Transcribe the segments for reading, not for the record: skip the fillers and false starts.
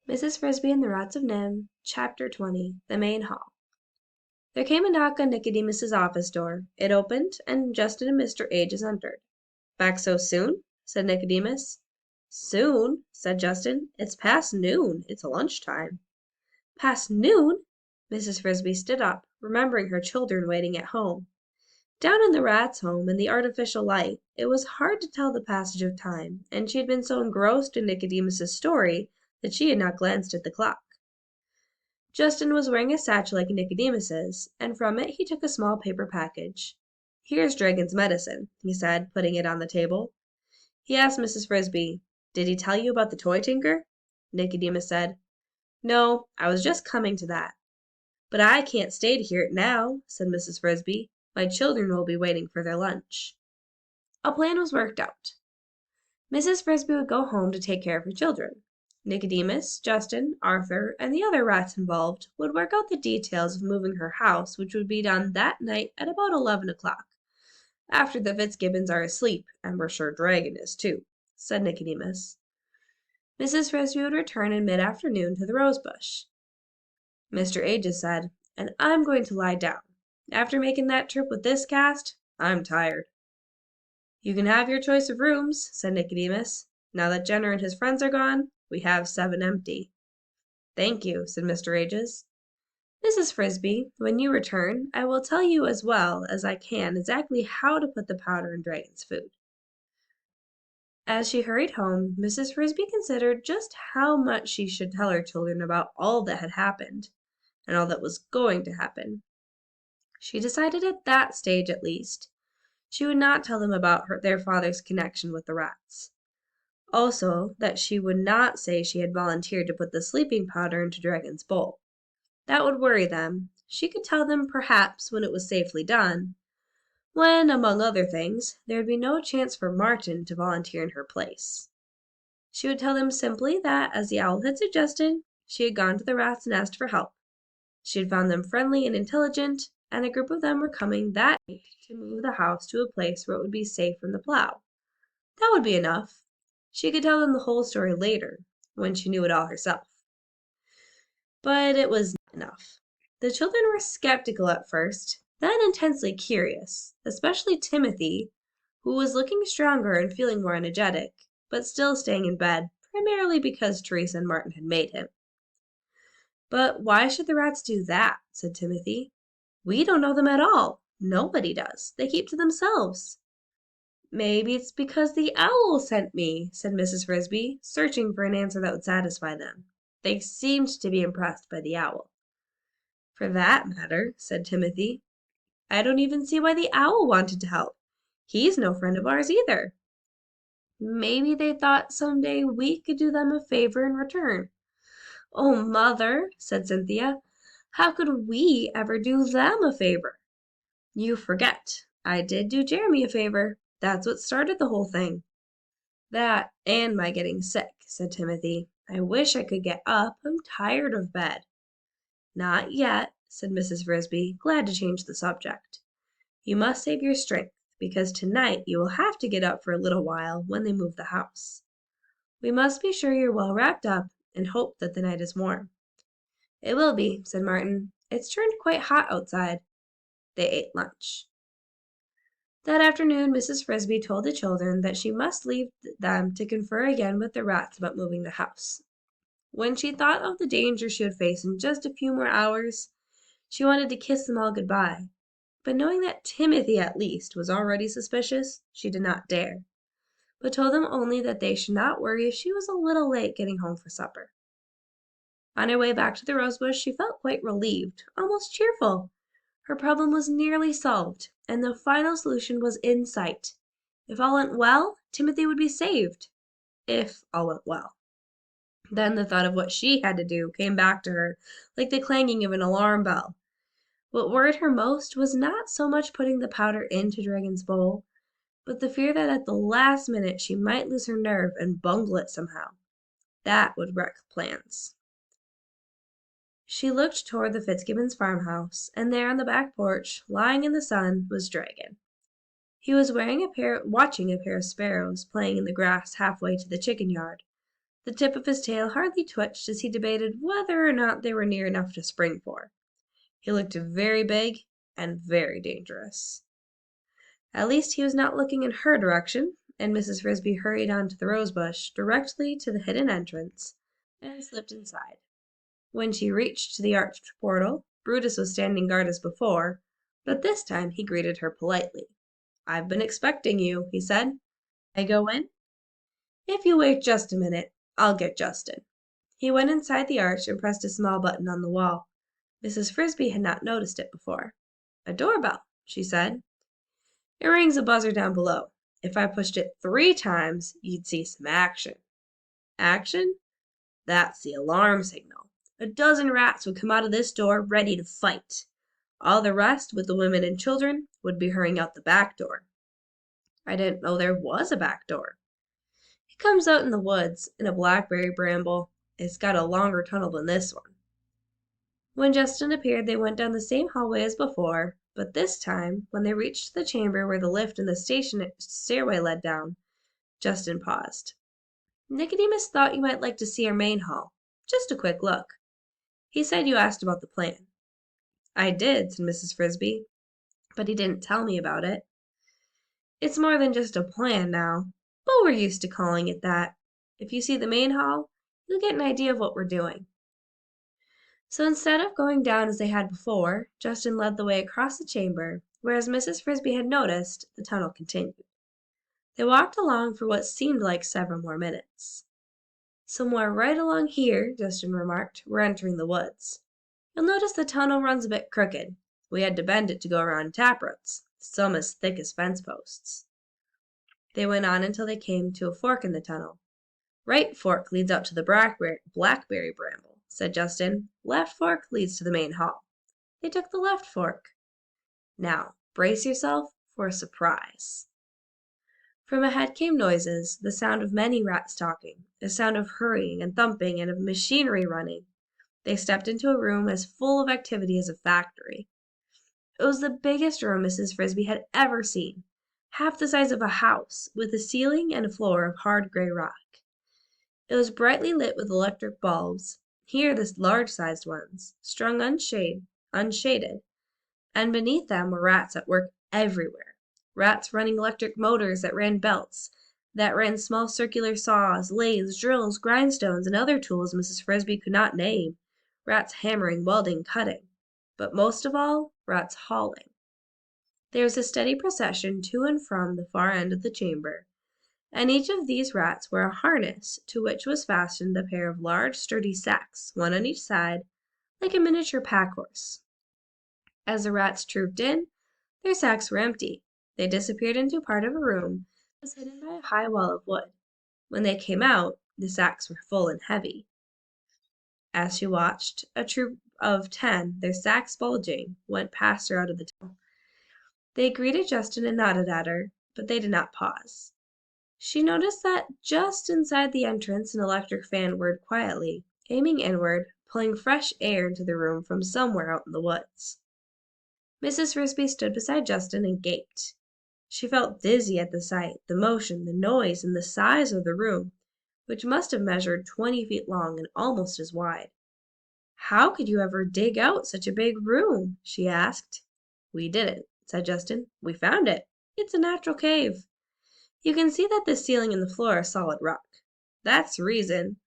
Mrs. Frisby and the Rats of Nim, Chapter 20, The Main Hall. There came a knock on Nicodemus's office door. It opened, and Justin and Mr. Ages entered. "Back so soon?" said Nicodemus. "Soon?" said Justin. "It's past noon. It's lunchtime." "Past noon?" Mrs. Frisby stood up, remembering her children waiting at home. Down in the Rats' home, in the artificial light, it was hard to tell the passage of time, and she had been so engrossed in Nicodemus's story that she had not glanced at the clock. Justin was wearing a satchel like Nicodemus's, and from it he took a small paper package. "Here's Dragon's medicine," he said, putting it on the table. He asked Mrs. Frisby, "Did he tell you about the toy tinker?" Nicodemus said, "No, I was just coming to that." "But I can't stay to hear it now," said Mrs. Frisby. "My children will be waiting for their lunch." A plan was worked out. Mrs. Frisby would go home to take care of her children. Nicodemus, Justin, Arthur, and the other rats involved would work out the details of moving her house, which would be done that night at about 11 o'clock. "After the Fitzgibbons are asleep, and we're sure Dragon is too," said Nicodemus. Mrs. Frisby would return in mid-afternoon to the rosebush. Mr. Ages said, "And I'm going to lie down. After making that trip with this cast, I'm tired." "You can have your choice of rooms," said Nicodemus. "Now that Jenner and his friends are gone, we have 7 empty." "Thank you," said Mr. Ages. "Mrs. Frisby, when you return, I will tell you as well as I can exactly how to put the powder in Dragon's food." As she hurried home, Mrs. Frisby considered just how much she should tell her children about all that had happened, and all that was going to happen. She decided at that stage, at least, she would not tell them about their father's connection with the rats. Also, that she would not say she had volunteered to put the sleeping powder into Dragon's bowl. That would worry them. She could tell them, perhaps, when it was safely done, when, among other things, there would be no chance for Martin to volunteer in her place. She would tell them simply that, as the owl had suggested, she had gone to the rats and asked for help. She had found them friendly and intelligent, and a group of them were coming that night to move the house to a place where it would be safe from the plow. That would be enough. She could tell them the whole story later, when she knew it all herself. But it was not enough. The children were skeptical at first, then intensely curious, especially Timothy, who was looking stronger and feeling more energetic, but still staying in bed, primarily because Teresa and Martin had made him. "But why should the rats do that?" said Timothy. "We don't know them at all. Nobody does. They keep to themselves." "Maybe it's because the owl sent me," said Mrs. Frisby, searching for an answer that would satisfy them. They seemed to be impressed by the owl. "For that matter," said Timothy, "I don't even see why the owl wanted to help. He's no friend of ours either." "Maybe they thought some day we could do them a favor in return." "Oh, Mother," said Cynthia, "how could we ever do them a favor?" "You forget. I did do Jeremy a favor. That's what started the whole thing." "That and my getting sick," said Timothy. "I wish I could get up. I'm tired of bed." "Not yet," said Mrs. Frisby, glad to change the subject. "You must save your strength, because tonight you will have to get up for a little while when they move the house. We must be sure you're well wrapped up, and hope that the night is warm." "It will be," said Martin. "It's turned quite hot outside." They ate lunch. That afternoon Mrs. Frisby told the children that she must leave them to confer again with the rats about moving the house. When she thought of the danger she would face in just a few more hours, she wanted to kiss them all goodbye. But knowing that Timothy, at least, was already suspicious, she did not dare, but told them only that they should not worry if she was a little late getting home for supper. On her way back to the rosebush, she felt quite relieved, almost cheerful. Her problem was nearly solved, and the final solution was in sight. If all went well, Timothy would be saved. If all went well. Then the thought of what she had to do came back to her, like the clanging of an alarm bell. What worried her most was not so much putting the powder into Dragon's bowl, but the fear that at the last minute she might lose her nerve and bungle it somehow. That would wreck plans. She looked toward the Fitzgibbons farmhouse, and there on the back porch, lying in the sun, was Dragon. He was watching a pair of sparrows playing in the grass halfway to the chicken yard. The tip of his tail hardly twitched as he debated whether or not they were near enough to spring for. He looked very big and very dangerous. At least he was not looking in her direction, and Mrs. Frisby hurried on to the rosebush directly to the hidden entrance and slipped inside. When she reached the arched portal, Brutus was standing guard as before, but this time he greeted her politely. "I've been expecting you," he said. "I go in?" "If you wait just a minute, I'll get Justin." He went inside the arch and pressed a small button on the wall. Mrs. Frisby had not noticed it before. "A doorbell," she said. "It rings a buzzer down below. If I pushed it 3 times, you'd see some action." "Action?" "That's the alarm signal. A dozen rats would come out of this door ready to fight. All the rest, with the women and children, would be hurrying out the back door." "I didn't know there was a back door." "It comes out in the woods, in a blackberry bramble. It's got a longer tunnel than this one." When Justin appeared, they went down the same hallway as before, but this time, when they reached the chamber where the lift and the station stairway led down, Justin paused. "Nicodemus thought you might like to see our main hall. Just a quick look. He said you asked about the plan." "I did," said Mrs. Frisby, "but he didn't tell me about it." "It's more than just a plan now, but we're used to calling it that. If you see the main hall, you'll get an idea of what we're doing." So instead of going down as they had before, Justin led the way across the chamber, whereas Mrs. Frisby had noticed, the tunnel continued. They walked along for what seemed like several more minutes. "Somewhere right along here," Justin remarked, "we're entering the woods. You'll notice the tunnel runs a bit crooked. We had to bend it to go around taproots, some as thick as fence posts." They went on until they came to a fork in the tunnel. "Right fork leads out to the blackberry bramble," said Justin. "Left fork leads to the main hall." They took the left fork. "Now, brace yourself for a surprise." From ahead came noises, the sound of many rats talking, a sound of hurrying and thumping and of machinery running. They stepped into a room as full of activity as a factory. It was the biggest room Mrs. Frisby had ever seen, half the size of a house, with a ceiling and a floor of hard gray rock. It was brightly lit with electric bulbs, here the large-sized ones, strung unshaded, and beneath them were rats at work everywhere. Rats running electric motors that ran belts, that ran small circular saws, lathes, drills, grindstones, and other tools Mrs. Frisby could not name. Rats hammering, welding, cutting. But most of all, rats hauling. There was a steady procession to and from the far end of the chamber, and each of these rats wore a harness to which was fastened a pair of large, sturdy sacks, one on each side, like a miniature pack horse. As the rats trooped in, their sacks were empty. They disappeared into part of a room that was hidden by a high wall of wood. When they came out, the sacks were full and heavy. As she watched, a troop of 10, their sacks bulging, went past her out of the tunnel. They greeted Justin and nodded at her, but they did not pause. She noticed that just inside the entrance an electric fan whirred quietly, aiming inward, pulling fresh air into the room from somewhere out in the woods. Mrs. Frisby stood beside Justin and gaped. She felt dizzy at the sight, the motion, the noise, and the size of the room, which must have measured 20 feet long and almost as wide. "How could you ever dig out such a big room?" she asked. "We didn't," said Justin. "We found it. It's a natural cave. You can see that the ceiling and the floor are solid rock. That's the reason,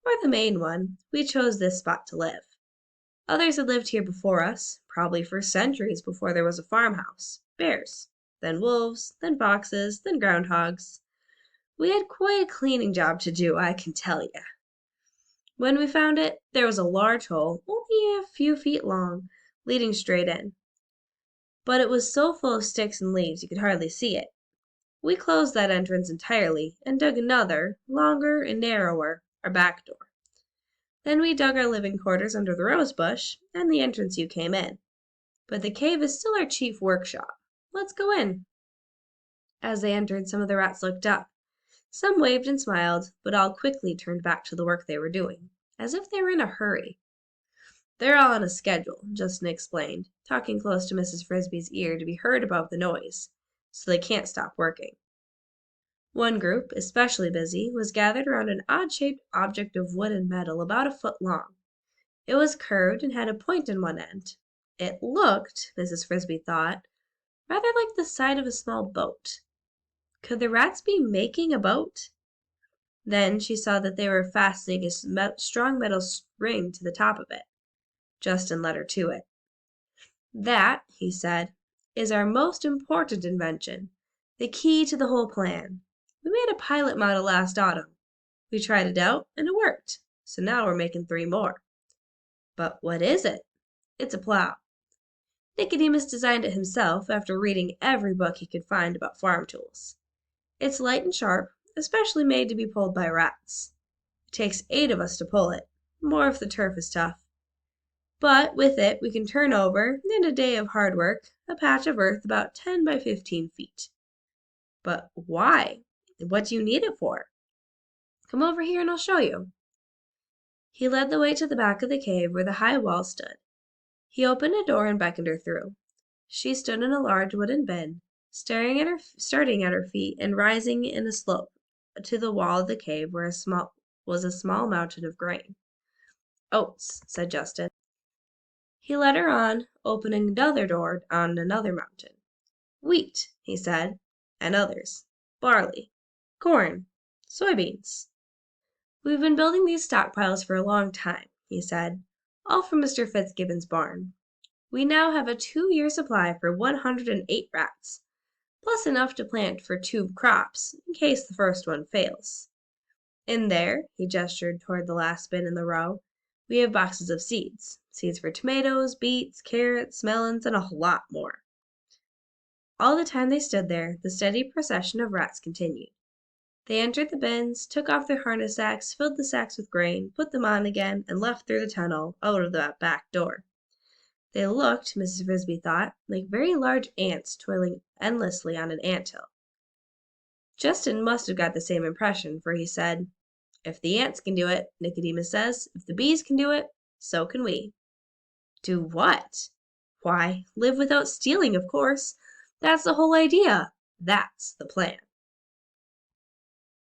or the main one, we chose this spot to live. Others had lived here before us, probably for centuries before there was a farmhouse. Bears, then wolves, then foxes, then groundhogs. We had quite a cleaning job to do, I can tell you. When we found it, there was a large hole, only a few feet long, leading straight in. But it was so full of sticks and leaves you could hardly see it. We closed that entrance entirely and dug another, longer and narrower, our back door. Then we dug our living quarters under the rose bush and the entrance you came in. But the cave is still our chief workshop. Let's go in." As they entered, some of the rats looked up. Some waved and smiled, but all quickly turned back to the work they were doing, as if they were in a hurry. "They're all on a schedule," Justin explained, talking close to Mrs. Frisby's ear to be heard above the noise, "so they can't stop working." One group, especially busy, was gathered around an odd-shaped object of wood and metal about a foot long. It was curved and had a point in one end. It looked, Mrs. Frisby thought, rather like the side of a small boat. Could the rats be making a boat? Then she saw that they were fastening a strong metal ring to the top of it. Justin led her to it. "That," he said, "is our most important invention, the key to the whole plan. We made a pilot model last autumn. We tried it out, and it worked. So now we're making 3 more." "But what is it?" "It's a plow. Nicodemus designed it himself after reading every book he could find about farm tools. It's light and sharp, especially made to be pulled by rats. It takes 8 of us to pull it, more if the turf is tough. But with it we can turn over, in a day of hard work, a patch of earth about 10 by 15 feet. "But why? What do you need it for?" "Come over here and I'll show you." He led the way to the back of the cave where the high wall stood. He opened a door and beckoned her through. She stood in a large wooden bin, starting at her feet and rising in a slope to the wall of the cave where was a small mountain of grain. "Oats," said Justin. He led her on, opening another door on another mountain. "Wheat," he said, and others. "Barley, corn, soybeans. We've been building these stockpiles for a long time," he said, "all from Mr. Fitzgibbon's barn. We now have a 2-year supply for 108 rats, plus enough to plant for 2 crops, in case the first one fails. In there," he gestured toward the last bin in the row, "we have boxes of seeds. Seeds for tomatoes, beets, carrots, melons, and a whole lot more." All the time they stood there, the steady procession of rats continued. They entered the bins, took off their harness sacks, filled the sacks with grain, put them on again, and left through the tunnel, out of the back door. They looked, Mrs. Frisby thought, like very large ants toiling endlessly on an anthill. Justin must have got the same impression, for he said, "If the ants can do it, Nicodemus says, if the bees can do it, so can we." "Do what?" "Why, live without stealing, of course. That's the whole idea. That's the plan."